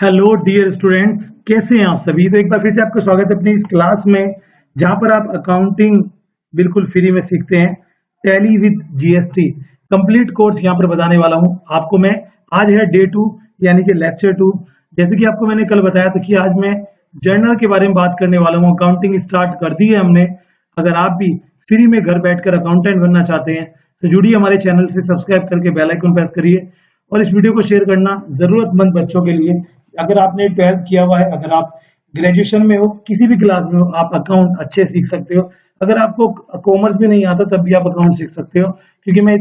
Hello dear students, कैसे हैं आप सभी। तो एक बार फिर से आपका स्वागत है अपनी इस क्लास में, जहां पर आप अकाउंटिंग बिल्कुल फ्री में सीखते हैं। Tally with GST complete course यहां पर बताने वाला हूं आपको मैं। आज है डे 2 यानी कि लेक्चर 2। जैसे कि आपको मैंने कल बताया था कि आज मैं जर्नल के बारे में बात करने वाला हूं। अकाउंटिंग स्टार्ट कर दी है हमने। अगर आप भी फ्री में घर बैठकर अकाउंटेंट बनना चाहते हैं तो जुड़िए हमारे चैनल से, सब्सक्राइब करके बेल आइकन प्रेस करिए और इस वीडियो को शेयर करना जरूरतमंद बच्चों के लिए। अगर आपने 12th किया हुआ है, अगर आप ग्रेजुएशन में हो, किसी भी क्लास में हो, आप अकाउंट अच्छे सीख सकते हो। अगर आपको कॉमर्स भी नहीं आता तब भी आप अकाउंट सीख सकते हो, क्योंकि मैं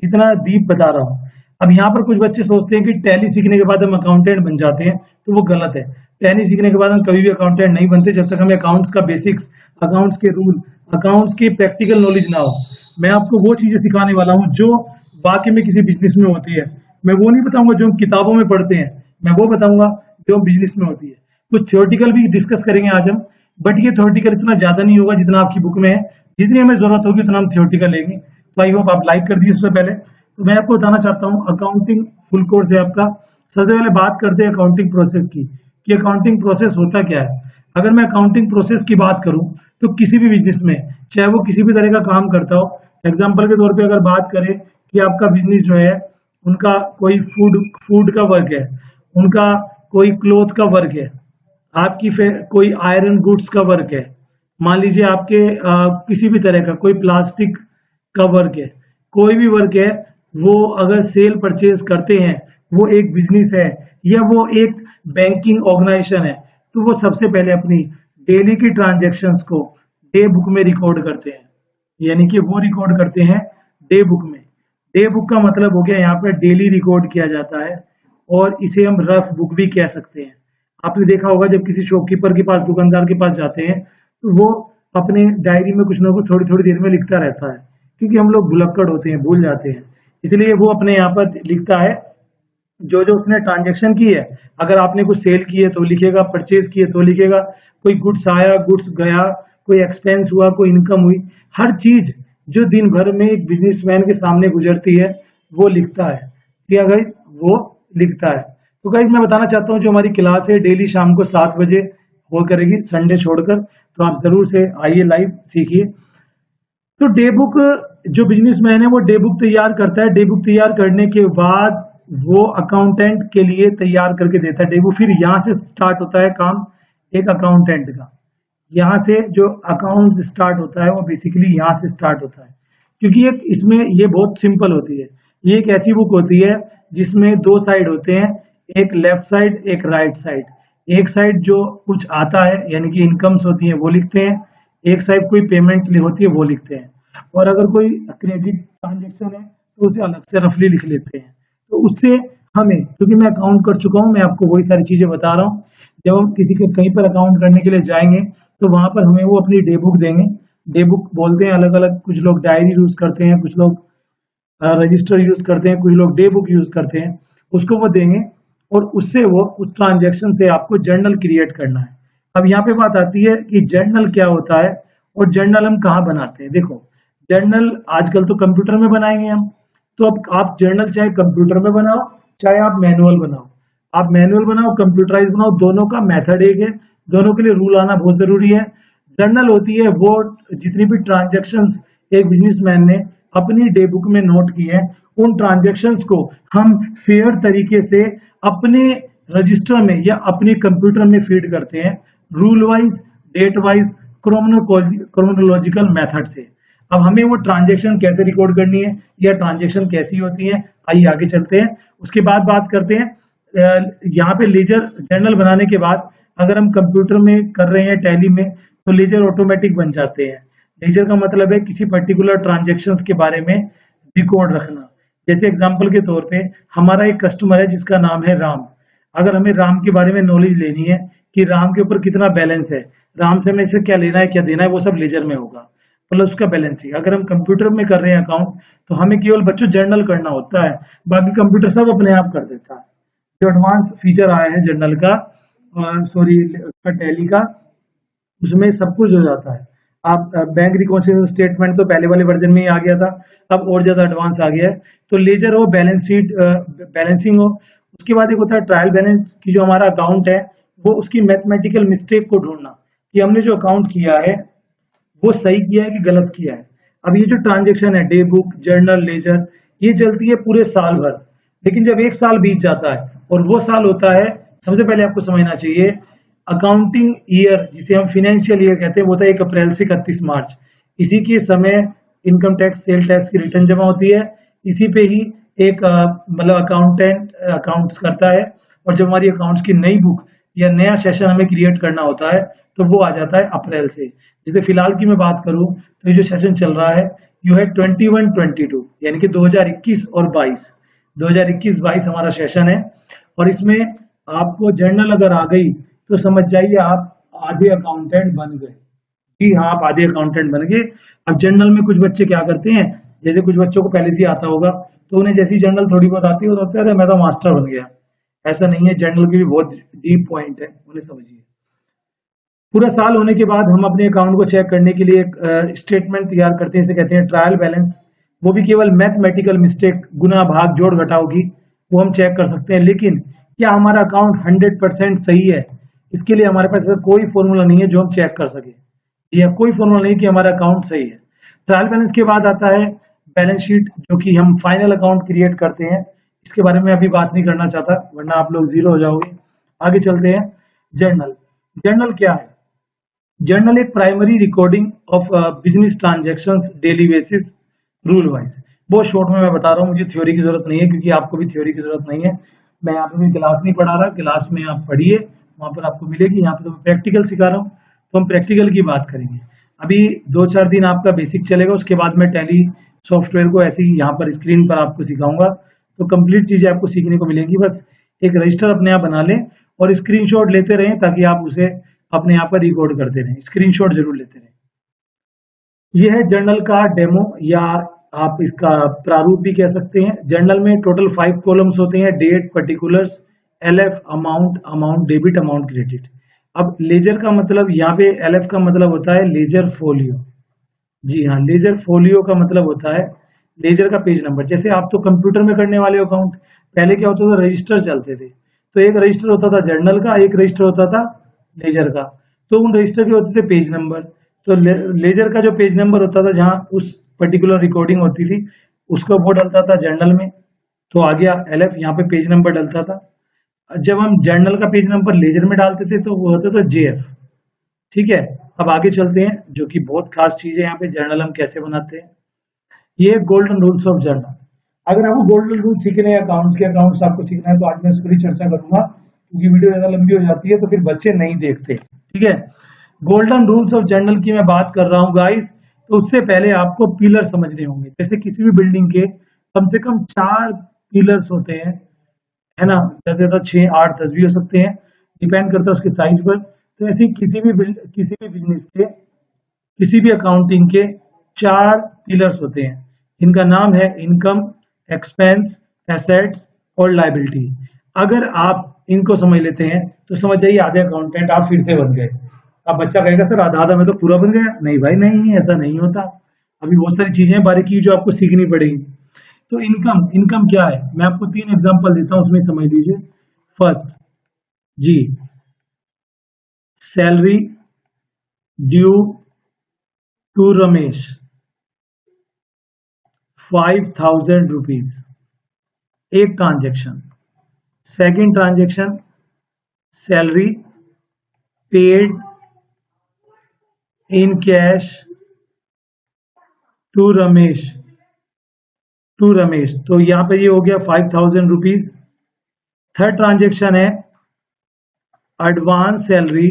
इतना डीप बता रहा हूँ। अब यहाँ पर कुछ बच्चे सोचते हैं कि टैली सीखने के बाद हम अकाउंटेंट बन जाते हैं, तो वो गलत है। टैली सीखने के बाद हम कभी भी अकाउंटेंट नहीं बनते जब तक हमें अकाउंट्स का बेसिक्स, अकाउंट्स के रूल, अकाउंट्स की प्रैक्टिकल नॉलेज ना हो। मैं आपको वो चीजें सिखाने वाला हूँ जो वाकई में किसी बिजनेस में होती है। मैं वो नहीं बताऊंगा जो हम किताबों में पढ़ते हैं, मैं वो बताऊंगा जो बिजनेस में होती है। कुछ थ्योरेटिकल भी डिस्कस करेंगे आज हम, बट ये थ्योरेटिकल इतना ज्यादा नहीं होगा जितना आपकी बुक में है। जितनी हमें जरूरत होगी उतना हम थ्योरेटिकल लेंगे। तो आई होप आप लाइक कर दीजिए। इससे पहले तो मैं आपको बताना चाहता हूँ, अकाउंटिंग फुल कोर्स है आपका। सबसे पहले बात करते हैं अकाउंटिंग प्रोसेस की, कि अकाउंटिंग प्रोसेस होता क्या है। अगर मैं अकाउंटिंग प्रोसेस की बात करूं तो किसी भी बिजनेस में, चाहे वो किसी भी तरह का काम करता हो, एग्जाम्पल के तौर पे अगर बात करें कि आपका बिजनेस जो है, उनका कोई फूड फूड का वर्क है, उनका कोई क्लोथ का वर्क है, आपकी फिर कोई आयरन गुड्स का वर्क है, मान लीजिए आपके किसी भी तरह का कोई प्लास्टिक का वर्क है, कोई भी वर्क है, वो अगर सेल परचेज करते हैं, वो एक बिजनेस है या वो एक बैंकिंग ऑर्गेनाइजेशन है, तो वो सबसे पहले अपनी डेली की ट्रांजेक्शन्स को डे बुक में रिकॉर्ड करते हैं। यानी कि वो रिकॉर्ड करते हैं डे बुक में। डे बुक का मतलब हो गया यहाँ पे डेली रिकॉर्ड किया जाता है, और इसे हम रफ बुक भी कह सकते हैं। आपने देखा होगा जब किसी शॉपकीपर के पास, दुकानदार के पास जाते हैं, तो वो अपने डायरी में कुछ ना कुछ थोड़ी थोड़ी देर में लिखता रहता है, क्योंकि हम लोग भुलक्कड़ होते हैं, भूल जाते हैं। इसलिए वो अपने यहाँ पर लिखता है जो जो उसने ट्रांजेक्शन की है। अगर आपने कुछ सेल की है तो लिखेगा, परचेज की है तो लिखेगा, कोई गुड्स आया, गुड्स गया, कोई एक्सपेंस हुआ, कोई इनकम हुई, हर चीज जो दिन भर में एक बिजनेसमैन के सामने गुजरती है वो लिखता है। ठीक है गाइज, वो लिखता है। तो गाइज मैं बताना चाहता हूँ, जो हमारी क्लास है डेली शाम को 7 बजे हो करेगी, संडे छोड़कर, तो आप जरूर से आइए, लाइव सीखिए। तो डे बुक, जो बिजनेसमैन है वो डे बुक तैयार करता है। डे बुक तैयार करने के बाद वो अकाउंटेंट के लिए तैयार करके देता है डे बुक। फिर यहाँ से स्टार्ट होता है काम एक अकाउंटेंट का। यहाँ से जो अकाउंट स्टार्ट होता है वो बेसिकली यहाँ से स्टार्ट होता है, क्योंकि एक इसमें ये बहुत सिंपल होती है। ये एक ऐसी बुक होती है जिसमें दो साइड होते हैं, एक लेफ्ट साइड, एक राइट साइड। एक साइड जो कुछ आता है यानी कि इनकम्स होती है वो लिखते हैं, एक साइड कोई पेमेंट होती है वो लिखते हैं, और अगर कोई क्रेडिट ट्रांजेक्शन है तो उसे अलग से रफली लिख लेते हैं। तो उससे हमें, क्योंकि मैं अकाउंट कर चुका हूँ, मैं आपको वही सारी चीजें बता रहा हूँ। जब हम किसी के कहीं पर अकाउंट करने के लिए जाएंगे तो वहां पर हमें वो अपनी डे बुक देंगे। डे बुक बोलते हैं अलग अलग, कुछ लोग डायरी यूज करते हैं, कुछ लोग रजिस्टर यूज करते हैं, कुछ लोग डे बुक यूज करते हैं। उसको वो देंगे और उससे वो उस ट्रांजेक्शन से आपको जर्नल क्रिएट करना है। अब यहाँ पे बात आती है कि जर्नल क्या होता है और जर्नल हम कहाँ बनाते हैं। देखो, जर्नल आजकल तो कंप्यूटर में बनाएंगे हम, तो अब आप जर्नल चाहे कंप्यूटर में बनाओ, चाहे आप मैनुअल बनाओ। आप मैनुअल बनाओ, कंप्यूटराइज बनाओ, दोनों का मेथड एक है, दोनों के लिए रूल आना बहुत जरूरी है। जर्नल होती है वो जितनी भी ट्रांजेक्शन्स एक बिजनेसमैन ने अपनी डे बुक में नोट की है, उन ट्रांजेक्शन्स को हम फेयर तरीके से अपने रजिस्टर में या अपने कंप्यूटर में फीड करते हैं, rule wise, date wise, chronological method से। अब हमें वो ट्रांजेक्शन कैसे रिकॉर्ड करनी है या ट्रांजेक्शन कैसी होती है, आइए आगे चलते हैं। उसके बाद बात करते हैं यहाँ पे लेजर जर्नल बनाने के बाद, अगर हम कंप्यूटर में कर रहे हैं टैली में, तो लेजर ऑटोमेटिक बन जाते हैं। लेजर का मतलब है किसी पर्टिकुलर ट्रांजेक्शन्स के बारे में रिकॉर्ड रखना। जैसे एग्जांपल के तौर पे हमारा एक कस्टमर है जिसका नाम है राम। अगर हमें राम के बारे में नॉलेज लेनी है कि राम के ऊपर कितना बैलेंस है, राम से हमें इसे क्या लेना है क्या देना है, वो सब लेजर में होगा, प्लस उसका बैलेंसिंग। अगर हम कंप्यूटर में कर रहे हैं अकाउंट, तो हमें केवल बच्चों जर्नल करना होता है, बाकी कंप्यूटर सब अपने आप कर देता है। जो एडवांस फीचर आया है जर्नल का, सॉरी उसका टैली का, उसमें सब कुछ हो जाता है। आप बैंक रिकॉन्सिलिएशन स्टेटमेंट तो पहले वाले वर्जन में ही आ गया था, अब और ज्यादा एडवांस आ गया है। तो लेजर हो, बैलेंस शीट, बैलेंसिंग हो, उसके बाद एक होता है ट्रायल बैलेंस की जो हमारा अकाउंट है वो उसकी मैथमेटिकल मिस्टेक को ढूंढना कि हमने जो अकाउंट किया है वो सही किया है कि गलत किया है। अब ये जो ट्रांजेक्शन है डे बुक जर्नल लेजर ये चलती है पूरे साल भर, लेकिन जब एक साल बीत जाता है और वो साल होता है, सबसे पहले आपको समझना चाहिए अकाउंटिंग ईयर जिसे हम फाइनेंशियल ईयर कहते हैं वो होता है 1 अप्रैल से 31 मार्च। इसी के समय इनकम टैक्स सेल टैक्स की रिटर्न जमा होती है, इसी पे ही एक मतलब अकाउंटेंट अकाउंट्स करता है, और जब हमारी अकाउंट्स की नई बुक या नया सेशन हमें क्रिएट करना होता है तो वो आ जाता है अप्रैल से। जैसे फिलहाल की मैं बात करूं तो ये जो सेशन चल रहा है यू है 21-22 यानी कि 2021 और 22, 2021-22 हमारा सेशन है, और इसमें आपको जर्नल अगर आ गई तो समझ जाइए आप आधे अकाउंटेंट बन गए। जी हाँ, आप आधे अकाउंटेंट बन गए। अब जर्नल में कुछ बच्चे क्या करते हैं, जैसे कुछ बच्चों को पहले से ही आता होगा तो उन्हें जैसी जर्नल थोड़ी बहुत आती है वो लगता है अरे मैं तो मास्टर बन गया। ऐसा नहीं है, जर्नल की भी बहुत डीप पॉइंट है, उन्हें समझिए। पूरा साल होने के बाद हम अपने अकाउंट को चेक करने के लिए एक स्टेटमेंट तैयार करते हैं, इसे कहते हैं ट्रायल बैलेंस। वो भी केवल मैथमेटिकल मिस्टेक गुना भाग जोड़ घटाव की वो हम चेक कर सकते हैं, लेकिन क्या हमारा अकाउंट 100% सही है, इसके लिए हमारे पास ऐसा कोई फॉर्मूला नहीं है जो हम चेक कर सके। जी हाँ, कोई फॉर्मूला नहीं कि हमारा अकाउंट सही है। ट्रायल बैलेंस के बाद आता है बैलेंस शीट जो कि हम फाइनल अकाउंट क्रिएट करते हैं। इसके बारे में अभी बात नहीं करना चाहता वरना आप लोग जीरो हो जाओगे। आगे चलते हैं। जर्नल, जर्नल क्या है? जर्नल एक primary recording of business transactions daily basis rule wise. बहुत शॉर्ट में मैं बता रहा हूँ, मुझे थ्योरी की जरूरत नहीं है क्योंकि आपको भी थ्योरी की जरूरत नहीं है। मैं यहाँ पे भी क्लास नहीं पढ़ा रहा, क्लास में आप पढ़िए वहां पर आपको मिलेगी। यहाँ पे तो मैं प्रैक्टिकल सिखा रहा हूँ तो हम प्रैक्टिकल की बात करेंगे। अभी 2-4 दिन आपका बेसिक चलेगा, उसके बाद मैं टैली सॉफ्टवेयर को ऐसे ही यहाँ पर स्क्रीन पर आपको सिखाऊंगा, तो कंप्लीट चीजें आपको सीखने को मिलेंगी। बस एक रजिस्टर अपने आप बना लें और स्क्रीनशॉट लेते रहें ताकि आप उसे अपने यहाँ पर रिकॉर्ड करते रहें, स्क्रीनशॉट जरूर लेते रहें। ये है जर्नल का डेमो या आप इसका प्रारूप भी कह सकते हैं। जर्नल में टोटल 5 कॉलम्स होते हैं, date, particulars, LF, amount, amount debit, amount credit. अब लेजर का मतलब यहाँ पे एलएफ का मतलब होता है लेजर फोलियो। जी हाँ, लेजर फोलियो का मतलब होता है लेजर का पेज नंबर। जैसे आप तो कंप्यूटर में करने वाले अकाउंट, पहले क्या होता था रजिस्टर चलते थे, तो एक रजिस्टर होता था जर्नल का, एक रजिस्टर होता था लेजर का। तो उन रजिस्टर के होते थे पेज नंबर। तो लेजर का जो पेज नंबर होता था जहां उस पर्टिकुलर रिकॉर्डिंग होती थी उसको वो डलता था जर्नल में, तो आ गया एलएफ, यहाँ पे पेज नंबर डलता था। जब हम जर्नल का पेज नंबर लेजर में डालते थे तो वो होता था जेएफ। ठीक है, अब आगे चलते हैं जो कि बहुत खास चीज है यहाँ पे, जर्नल हम कैसे बनाते हैं। ये गोल्डन रूल्स ऑफ जर्नल। अगर आपको गोल्डन रूल सीखने हैं अकाउंट्स के, अकाउंट्स आपको सीखना है तो आज मैं इस पर ही चर्चा करूंगा क्योंकि वीडियो ज्यादा लंबी हो जाती है तो फिर बच्चे नहीं देखते। ठीक है, गोल्डन रूल्स ऑफ जर्नल की मैं बात कर रहा हूँ गाइस, तो उससे पहले आपको पिलर समझने होंगे। जैसे किसी भी बिल्डिंग के कम से कम 4 पिलर्स होते हैं, है ना, ज्यादा 6, 8, 10 भी हो सकते हैं, डिपेंड करता है उसके साइज पर। तो ऐसे किसी भी बिजनेस के, किसी भी अकाउंटिंग के 4 पिलर्स होते हैं। इनका नाम है इनकम, एक्सपेंस, एसेट्स और लायबिलिटी। अगर आप इनको समझ लेते हैं तो समझ जाइए आधे अकाउंटेंट आप फिर से बन गए। अब बच्चा कहेगा सर आधा आधा में तो पूरा बन गया। नहीं भाई नहीं, ऐसा नहीं होता, अभी बहुत सारी चीजें बारीकी जो आपको सीखनी पड़ेगी। तो इनकम, इनकम क्या है मैं आपको 3 एग्जांपल देता हूं, उसमें समझ लीजिए। फर्स्ट, जी, salary due to Ramesh 5,000 rupees, एक transaction. Second transaction, salary paid in cash to Ramesh, तो यहां पे ये हो गया 5,000 रुपीज। थर्ड ट्रांजेक्शन है एडवांस सैलरी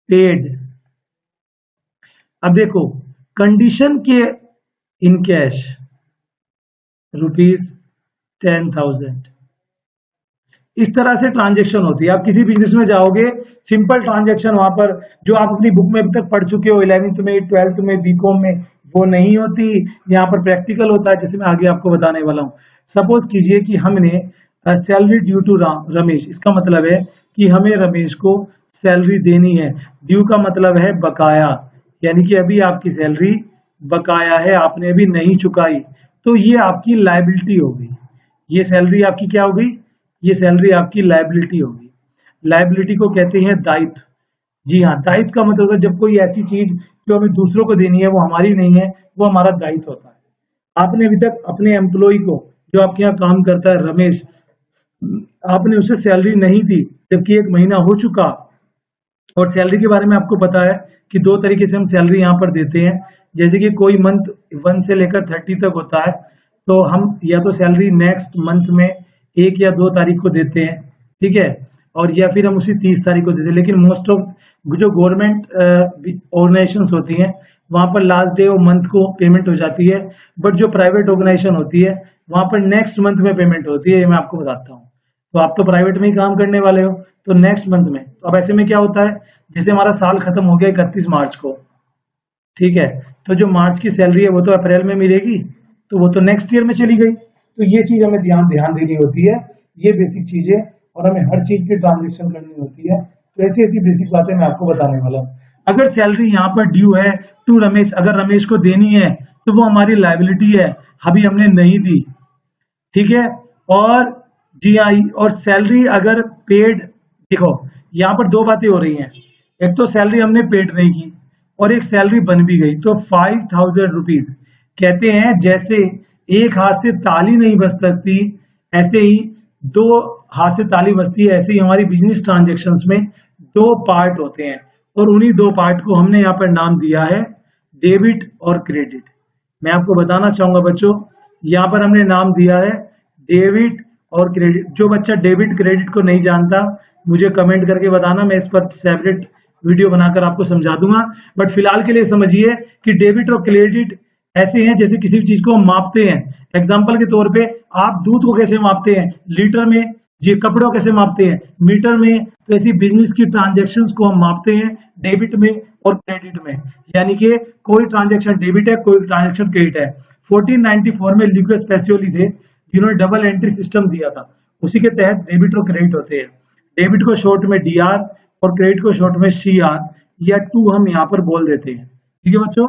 पेड। अब देखो कंडीशन के इन कैश रुपीज 10,000। इस तरह से ट्रांजेक्शन होती है। आप किसी बिजनेस में जाओगे, सिंपल ट्रांजेक्शन वहां पर जो आप अपनी बुक में अभी तक पढ़ चुके हो 11th में, 12th में, बीकॉम में, वो नहीं होती। यहाँ पर प्रैक्टिकल होता है जिसे मैं आगे आपको बताने वाला हूँ। सपोज कीजिए कि हमने सैलरी ड्यू टू रमेश, इसका मतलब है कि हमें रमेश को सैलरी देनी है। ड्यू का मतलब है बकाया, यानी कि अभी आपकी सैलरी बकाया है, आपने अभी नहीं चुकाई, तो ये आपकी लायबिलिटी होगी। ये सैलरी आपकी क्या होगी? ये सैलरी आपकी लायबिलिटी होगी। लायबिलिटी को कहते हैं दायित्व। जी हाँ, दायित्व का मतलब है जब कोई ऐसी चीज जो हमें दूसरों को देनी है वो हमारी नहीं है, वो हमारा दायित्व होता है। आपने अभी तक अपने एम्प्लॉय को, जो आपके यहाँ काम करता है रमेश, आपने उसे सैलरी नहीं दी, जबकि 1 महीना हो चुका। और सैलरी के बारे में आपको पता है कि 2 तरीके से हम सैलरी यहाँ पर देते हैं। जैसे कि कोई मंथ 1 से लेकर 30 तक होता है, तो हम या तो सैलरी नेक्स्ट मंथ में 1 या 2 तारीख को देते हैं, ठीक है, और या फिर हम उसी 30 तारीख को देते हैं। लेकिन मोस्ट ऑफ जो गवर्नमेंट ऑर्गेनाइजेशन होती हैं, वहां पर लास्ट डे ऑफ मंथ को पेमेंट हो जाती है। बट जो प्राइवेट ऑर्गेनाइजेशन होती है, वहां पर नेक्स्ट मंथ में पेमेंट होती है। ये मैं आपको बताता हूँ। तो आप तो प्राइवेट में ही काम करने वाले हो, तो नेक्स्ट मंथ में। तो अब ऐसे में क्या होता है, जैसे हमारा साल खत्म हो गया 31 मार्च को, ठीक है, तो जो मार्च की सैलरी है वो तो अप्रैल में मिलेगी, तो वो तो नेक्स्ट ईयर में चली गई। तो ये चीज हमें ध्यान देनी होती है, ये बेसिक चीजें, और हमें हर चीज की ट्रांजेक्शन करनी होती है। तो ऐसी ऐसी बेसिक बातें मैं आपको बताने वाला हूँ। अगर सैलरी यहाँ पर ड्यू है टू रमेश, अगर रमेश को देनी है तो वो हमारी लायबिलिटी है, अभी हमने नहीं दी, ठीक है। और जीआई और सैलरी अगर पेड, देखो यहाँ पर 2 बातें हो रही हैं। एक तो सैलरी हमने पेड नहीं की और एक सैलरी बन भी गई, तो 5000 रुपीज। कहते हैं जैसे एक हाथ से ताली नहीं बज सकती, ऐसे ही 2 हाथ से ताली बजती है। ऐसे ही हमारी बिजनेस ट्रांजेक्शन्स में 2 पार्ट होते हैं, और उन्हीं 2 पार्ट को हमने यहाँ पर नाम दिया है डेबिट और क्रेडिट। मैं आपको बताना चाहूंगा बच्चों, यहाँ पर हमने नाम दिया है डेबिट और क्रेडिट। जो बच्चा डेबिट क्रेडिट को नहीं जानता, मुझे कमेंट करके बताना, मैं इस पर सेपरेट वीडियो बनाकर आपको समझा दूंगा। बट फिलहाल के लिए समझिए कि डेबिट और क्रेडिट ऐसे हैं जैसे किसी भी चीज को हम मापते हैं। एग्जाम्पल के तौर पे आप दूध को कैसे मापते हैं? लीटर में। जी, कपड़ों कैसे मापते हैं? मीटर में। तो ऐसी बिजनेस की ट्रांजेक्शन्स को हम मापते हैं डेबिट में और क्रेडिट में। यानी कि कोई ट्रांजेक्शन डेबिट है, कोई ट्रांजेक्शन क्रेडिट है। 1494 में ल्यूकास पेसियोली थे, जिन्होंने डबल एंट्री सिस्टम दिया था, उसी के तहत डेबिट और क्रेडिट होते हैं। डेबिट को शॉर्ट में डीआर और क्रेडिट को शॉर्ट में सीआर या 2 हम यहाँ पर बोल देते हैं, ठीक है बच्चों।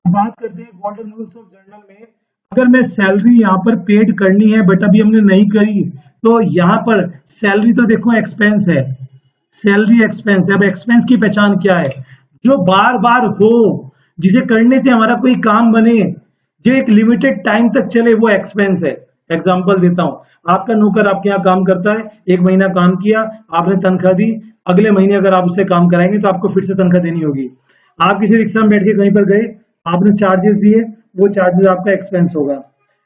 बात करते हैं गोल्डन रूल्स ऑफ जर्नल में। अगर मैं सैलरी यहाँ पर पेड करनी है बट अभी हमने नहीं करी, तो यहाँ पर सैलरी तो देखो एक्सपेंस है, सैलरी एक्सपेंस है। अब एक्सपेंस की पहचान क्या है? जो बार बार हो, जिसे करने से हमारा कोई काम बने, जो एक लिमिटेड टाइम तक चले, वो एक्सपेंस है। एग्जांपल देता हूं, आपका नौकर आपके यहाँ काम करता है, 1 महीना काम किया, आपने तनख्वाह दी, अगले महीने अगर आप उससे काम कराएंगे तो आपको फिर से तनख्वाह देनी होगी। आप किसी रिक्शा में बैठ के कहीं पर गए, आपने चार्जेस दिए, वो चार्जेस आपका एक्सपेंस होगा।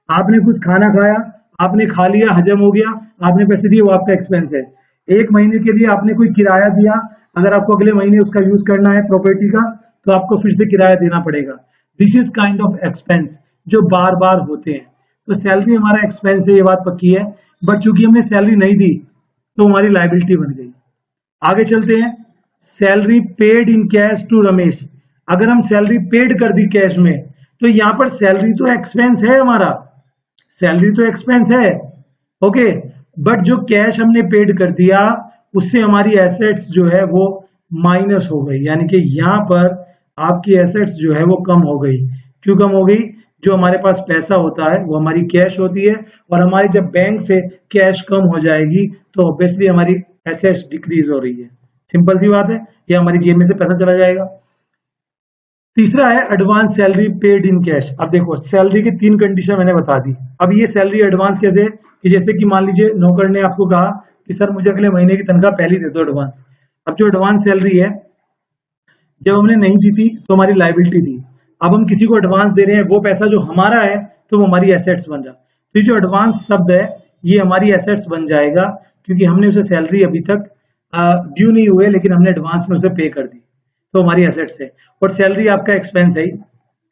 आपने कुछ खाना खाया, आपने खा लिया, हजम हो गया, आपने पैसे दिए, वो आपका एक्सपेंस है। 1 महीने के लिए आपने कोई किराया दिया, अगर आपको अगले महीने उसका यूज करना है प्रॉपर्टी का, तो आपको फिर से किराया देना पड़ेगा। This is kind of expense जो बार बार होते हैं। तो सैलरी हमारा एक्सपेंस है, ये बात पक्की है। बट चूंकि हमने सैलरी नहीं दी, तो हमारी लायबिलिटी बन गई। आगे चलते हैं। Salary paid in cash to Ramesh. अगर हम सैलरी पेड कर दी कैश में, तो यहां पर सैलरी तो एक्सपेंस है हमारा, सैलरी तो एक्सपेंस है, ओके। बट जो कैश हमने पेड कर दिया, उससे हमारी एसेट्स जो है वो माइनस हो गई। यानी कि यहां पर आपकी एसेट्स जो है वो कम हो गई। क्यों कम हो गई? जो हमारे पास पैसा होता है वो हमारी कैश होती है, और हमारी जब बैंक से कैश कम हो जाएगी तो ऑब्वियसली हमारी एसेट्स डिक्रीज हो रही है। सिंपल सी बात है, ये हमारी जेब में से पैसा चला जाएगा। तीसरा है advance salary paid in cash. अब देखो, सैलरी की 3 कंडीशन मैंने बता दी। अब ये सैलरी एडवांस कैसे? कि जैसे कि मान लीजिए नौकर ने आपको कहा कि सर मुझे अगले महीने की तनख्वाह पहले दे दो एडवांस। अब जो एडवांस सैलरी है, जब हमने नहीं दी थी तो हमारी लायबिलिटी थी, अब हम किसी को एडवांस दे रहे हैं, वो पैसा जो हमारा है तो वो हमारी एसेट्स बन रहा। तो ये जो एडवांस शब्द है ये हमारी एसेट्स बन जाएगा, क्योंकि हमने उसे सैलरी अभी तक ड्यू नहीं हुए, लेकिन हमने एडवांस में उसे पे कर दी, तो हमारी एसेट्स है। और सैलरी आपका एक्सपेंस है,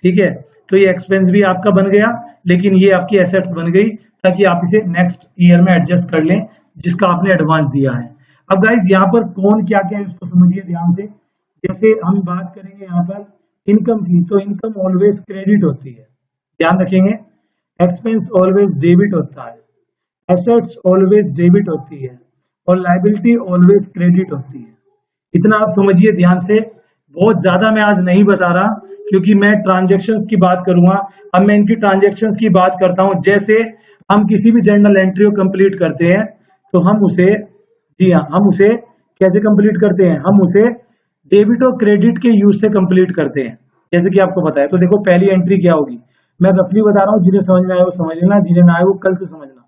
ठीक है, तो ये एक्सपेंस भी आपका बन गया, लेकिन ये आपकी एसेट्स बन गई, ताकि आप इसे नेक्स्ट ईयर में एडजस्ट कर लें जिसका आपने एडवांस दिया है। अब गाइज यहाँ पर कौन क्या क्या है इसको समझिए ध्यान से। जैसे हम बात करेंगे यहाँ पर इनकम की, तो इनकम ऑलवेज क्रेडिट होती है, ध्यान रखेंगे। एक्सपेंस ऑलवेज डेबिट होता है, एसेट्स ऑलवेज डेबिट होती है, और लायबिलिटी ऑलवेज क्रेडिट होती है। इतना आप समझिए ध्यान से। बहुत ज्यादा मैं आज नहीं बता रहा क्योंकि मैं ट्रांजेक्शन्स की बात करूंगा। अब मैं इनकी ट्रांजेक्शन्स की बात करता हूं। जैसे हम किसी भी जर्नल एंट्री को कंप्लीट करते हैं तो हम उसे, जी हाँ, हम उसे कैसे कंप्लीट करते हैं, हम उसे डेबिट और क्रेडिट के यूज से कंप्लीट करते हैं, जैसे कि आपको पता है। तो देखो पहली एंट्री क्या होगी, मैं रफली बता रहा हूँ, जिन्हें समझ में आए वो समझ लेना, जिन्हें ना आए वो कल से समझना,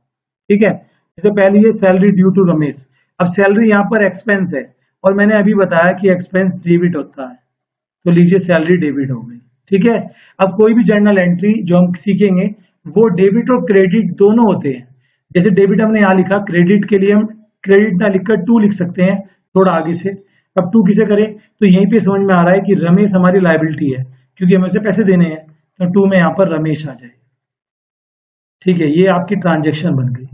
ठीक है। जैसे पहली है सैलरी ड्यू टू रमेश। अब सैलरी यहाँ पर एक्सपेंस है और मैंने अभी बताया कि एक्सपेंस डेबिट होता है, तो लीजिए सैलरी डेबिट हो गई, ठीक है। अब कोई भी जर्नल एंट्री जो हम सीखेंगे वो डेबिट और क्रेडिट दोनों होते हैं। जैसे डेबिट हमने यहाँ लिखा, क्रेडिट के लिए हम क्रेडिट ना लिखकर टू लिख सकते हैं थोड़ा आगे से। अब टू किसे करें, तो यहीं पे समझ में आ रहा है कि रमेश हमारी लायबिलिटी है क्योंकि हमें उसे पैसे देने हैं, तो टू में यहाँ पर रमेश आ जाए, ठीक है। ये आपकी ट्रांजेक्शन बन गई,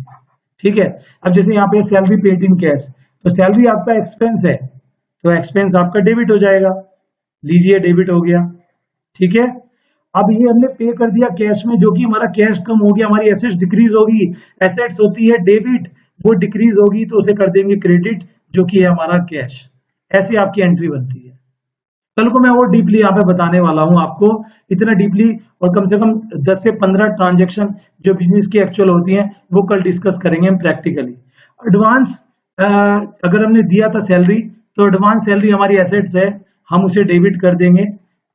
ठीक है। अब जैसे यहाँ पे सैलरी पेड इन कैश, तो सैलरी आपका एक्सपेंस है तो एक्सपेंस आपका डेबिट हो जाएगा, लीजिए डेबिट हो गया, ठीक है। अब ये हमने पे कर दिया कैश में, जो कि हमारा कैश कम हो गया, हमारी एसेट्स डिक्रीज होगी। एसेट्स होती है डेबिट, वो डिक्रीज होगी तो उसे कर देंगे क्रेडिट, जो कि है हमारा कैश। ऐसी आपकी एंट्री बनती है। कल को मैं और डीपली यहाँ पे बताने वाला हूँ आपको, इतना डीपली, और कम से कम 10 से 15 ट्रांजेक्शन जो बिजनेस की एक्चुअल होती हैं वो कल डिस्कस करेंगे हम प्रैक्टिकली। एडवांस अगर हमने दिया था सैलरी, तो एडवांस सैलरी हमारी एसेट्स है, हम उसे डेबिट कर देंगे।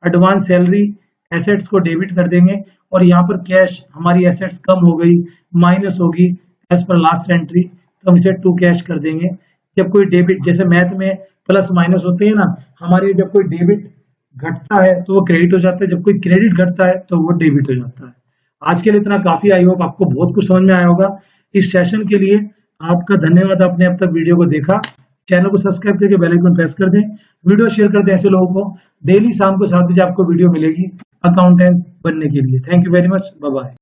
एडवांस सैलरी एसेट्स को डेबिट कर देंगे, और यहाँ पर कैश हमारी एसेट्स कम हो गई, माइनस होगी एज पर लास्ट एंट्री, तो हम इसे टू कैश कर देंगे। जब कोई डेबिट, जैसे मैथ में प्लस माइनस होते हैं ना, हमारे जब कोई डेबिट घटता है तो वो क्रेडिट हो जाता है, जब कोई क्रेडिट घटता है तो वो डेबिट हो जाता है। आज के लिए इतना काफी, आई होप आपको बहुत कुछ समझ में आया होगा। इस सेशन के लिए आपका धन्यवाद, आपने अब तक वीडियो को देखा। चैनल को सब्सक्राइब करके बेल आइकन प्रेस कर दें, वीडियो शेयर कर दें ऐसे लोगों को। डेली शाम को 7 बजे आपको वीडियो मिलेगी अकाउंटेंट बनने के लिए। Thank you very much, bye bye.